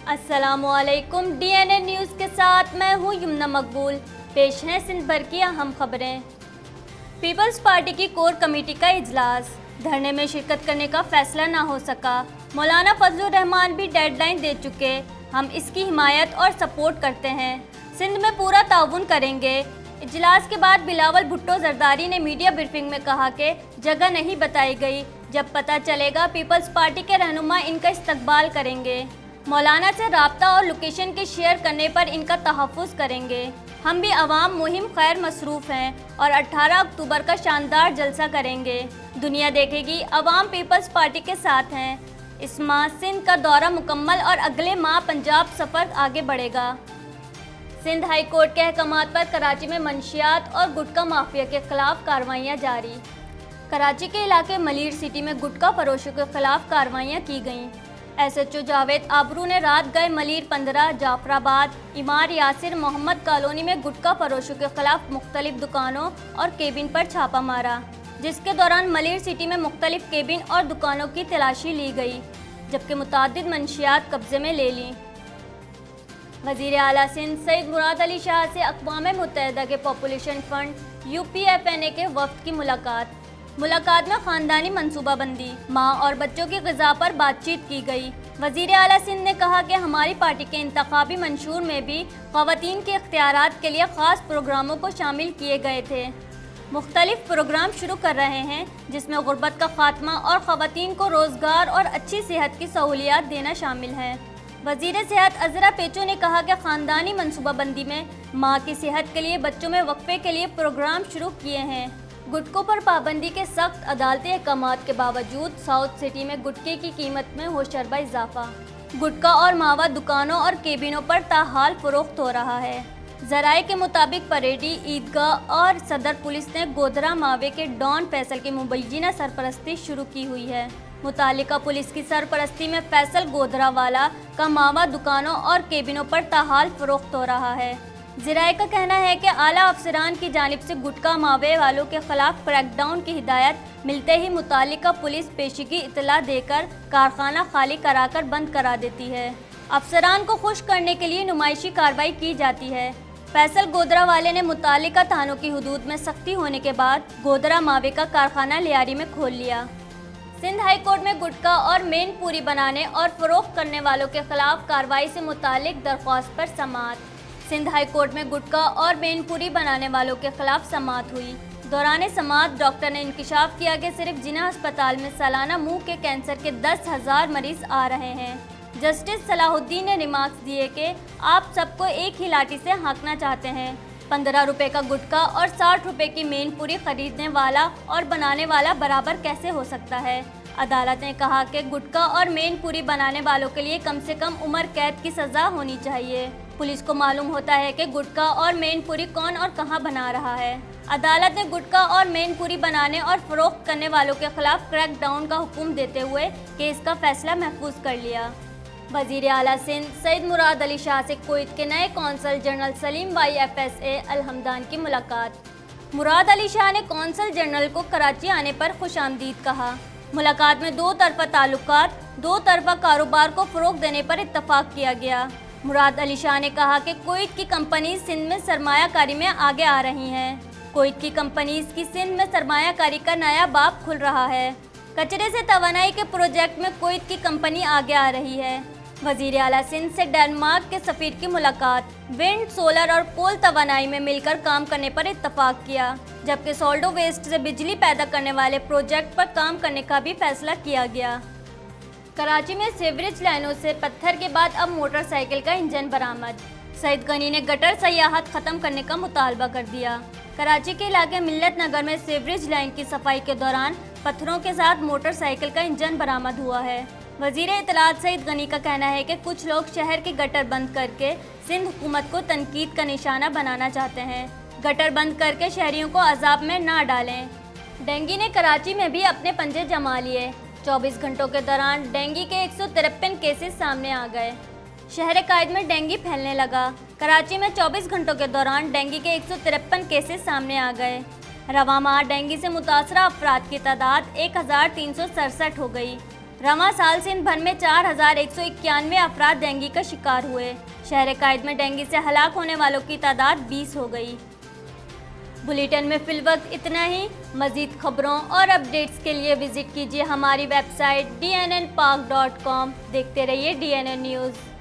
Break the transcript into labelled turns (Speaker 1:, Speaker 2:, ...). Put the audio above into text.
Speaker 1: अस्सलामुअलैकुम। DNA news के साथ मैं हूँ यमुना मकबूल। पेश हैं सिंध भर की अहम खबरें। पीपल्स पार्टी की कोर कमेटी का इजलास, धरने में शिरकत करने का फैसला ना हो सका। मौलाना फजलुर रहमान भी डेडलाइन दे चुके, हम इसकी हिमायत और सपोर्ट करते हैं, सिंध में पूरा ताउन करेंगे। इजलास के बाद बिलावल भुट्टो जरदारी ने मीडिया ब्रीफिंग में कहा कि जगह नहीं बताई गई, जब पता चलेगा पीपल्स पार्टी के रहनुमा इनका इस्तकबाल करेंगे। मौलाना से राब्ता और लोकेशन के शेयर करने पर इनका तहफ़्फ़ुज़ करेंगे। हम भी अवाम मुहिम खैर मसरूफ़ हैं और 18 अक्टूबर का शानदार जलसा करेंगे। दुनिया देखेगी अवाम पीपल्स पार्टी के साथ हैं। इस माह सिंध का दौरा मुकम्मल और अगले माह पंजाब सफ़र आगे बढ़ेगा। सिंध हाई कोर्ट के अहकामात पर कराची में मंशियात और गुटखा माफिया के खिलाफ कार्रवाइयाँ जारी। कराची के इलाके मलीर सिटी में गुटखा फरोशों के खिलाफ कार्रवाइयाँ की गईं। SHO जावेद आबरू ने रात गए मलीर 15, जाफराबाद, इमार यासिर मोहम्मद कॉलोनी में गुटखा फरोशों के खिलाफ मुख्तलिफ दुकानों और केबिन पर छापा मारा, जिसके दौरान मलीर सिटी में मुख्तलिफ केबिन और दुकानों की तलाशी ली गई, जबकि मुतादिद मंशियात कब्जे में ले लीं। वज़ीर आला सिंध सईद मुराद अली शाह से अक़वाम मुत्तहिदा के पॉपुलेशन फंड UPFNA के वफ़द की मुलाकात में ख़ानदानी मनसूबाबंदी, माँ और बच्चों की ग़िज़ा पर बातचीत की गई। वज़ीर आला सिंध ने कहा कि हमारी पार्टी के इंतखाबी मंशूर में भी ख़वातीन के इख्तियारात के लिए ख़ास प्रोग्रामों को शामिल किए गए थे। मुख्तलिफ प्रोग्राम शुरू कर रहे हैं, जिसमें गुर्बत का खात्मा और ख़वातीन को रोज़गार और अच्छी सेहत की सहूलियात देना शामिल है। वज़ीर सेहत अज़रा पेचो ने कहा कि ख़ानदानी मनसूबाबंदी में माँ की सेहत के लिए बच्चों में वक्फे के लिए प्रोग्राम शुरू किए हैं। गुटखों पर पाबंदी के सख्त अदालती अहकामात के बावजूद साउथ सिटी में गुटखे की कीमत में होशरबा इजाफा। गुटखा और मावा दुकानों और केबिनों पर ताहाल फरोख्त हो रहा है। ज़राए के मुताबिक परेडी, ईदगाह और सदर पुलिस ने गोधरा मावे के डॉन फैसल की मुबैना सरपरस्ती शुरू की हुई है। मुतालिका पुलिस की सरपरस्ती में फैसल गोधरावाला का मावा दुकानों और केबिनों पर ताहाल फरोख्त हो रहा है। ज़राए का कहना है कि आला अफसरान की जानिब से गुटखा मावे वालों के खिलाफ क्रैकडाउन की हिदायत मिलते ही मुतालिका पुलिस पेशीगी इतला देकर कारखाना खाली कराकर बंद करा देती है। अफसरान को खुश करने के लिए नुमाइशी कार्रवाई की जाती है। फैसल गोधरा वाले ने मुतालिका थानों की हुदूद में सख्ती होने के बाद गोधरा मावे का कारखाना लियारी में खोल लिया। सिंध हाई कोर्ट में गुटखा और मेन पूरी बनाने और फ़रोख्त करने वालों के खिलाफ कार्रवाई से मुतालिक दरख्वास्त पर समाअत। सिंध हाई कोर्ट में गुटखा और मेनपुरी बनाने वालों के खिलाफ समाअत हुई। दौरान समाअत डॉक्टर ने इंकिशाफ किया कि सिर्फ जिना अस्पताल में सालाना मुंह के कैंसर के 10,000 मरीज आ रहे हैं। जस्टिस सलाहुद्दीन ने रिमार्क्स दिए कि आप सबको एक ही लाठी से हाँकना चाहते हैं। 15 रुपये का गुटखा और 60 रुपये की मेनपुरी खरीदने वाला और बनाने वाला बराबर कैसे हो सकता है। अदालत ने कहा कि गुटखा और मेनपुरी बनाने वालों के लिए कम से कम उम्र कैद की सज़ा होनी चाहिए। पुलिस को मालूम होता है कि गुटखा और मेनपुरी कौन और कहां बना रहा है। अदालत ने गुटखा और मेनपुरी बनाने और फ़रोख्त करने वालों के खिलाफ क्रैकडाउन का हुक्म देते हुए केस का फैसला महफूज कर लिया। वज़ीर आला सिंध सईद मुराद अली शाह से कुवैत के नए कौंसल जनरल सलीम YFSA अल-हमदान की मुलाकात। मुराद अली शाह ने कौंसल जनरल को कराची आने पर खुशामदीद कहा। मुलाकात में दो तरफा ताल्लुकात, दो तरफा कारोबार को फ़रोग़ देने पर इत्तफाक किया गया। मुराद अली शाह ने कहा कि कुवैत की कंपनीज सिंध में सरमायाकारी में आगे आ रही हैं। कुवैत की कंपनीज की सिंध में सरमायाकारी का नया बाब खुल रहा है। कचरे से तवानाई के प्रोजेक्ट में कुवैत की कंपनी आगे आ रही है। वज़ीर आला सिंध से डेनमार्क के सफ़ीर की मुलाकात। विंड, सोलर और कोल तवानाई में मिलकर काम करने पर इत्तफाक किया, जबकि सोल्डो वेस्ट से बिजली पैदा करने वाले प्रोजेक्ट पर काम करने का भी फैसला किया गया। कराची में सीवरेज लाइनों से पत्थर के बाद अब मोटरसाइकिल का इंजन बरामद। सईद गनी ने गटर सयाहत ख़त्म करने का मुतालबा कर दिया। कराची के इलाके मिल्लत नगर में सीवरेज लाइन की सफाई के दौरान पत्थरों के साथ मोटरसाइकिल का इंजन बरामद हुआ है। वज़ीर इत्तलात सईद गनी का कहना है कि कुछ लोग शहर के गटर बंद करके सिंध हुकूमत को तनकीद का निशाना बनाना चाहते हैं। गटर बंद करके शहरियों को अजाब में ना डालें। डेंगू ने कराची में भी अपने पंजे जमा लिए। 24 घंटों के दौरान डेंगू के 153 केसेस सामने आ गए। शहर कायद में डेंगू फैलने लगा। कराची में 24 घंटों के दौरान डेंगू के 153 केसेस सामने आ गए। रवा माह डेंगू से मुतासरा अफराद की तादाद 1367 हो गई। रवां साल सिंध भर में 4191 अफराद डेंगू का शिकार हुए। शहर कायद में डेंगू से हलाक होने वालों की तादाद 20 हो गई। बुलेटिन में फिलवक्त इतना ही। मजीद खबरों और अपडेट्स के लिए विजिट कीजिए हमारी वेबसाइट dnnpark.com। देखते रहिए DNN न्यूज़।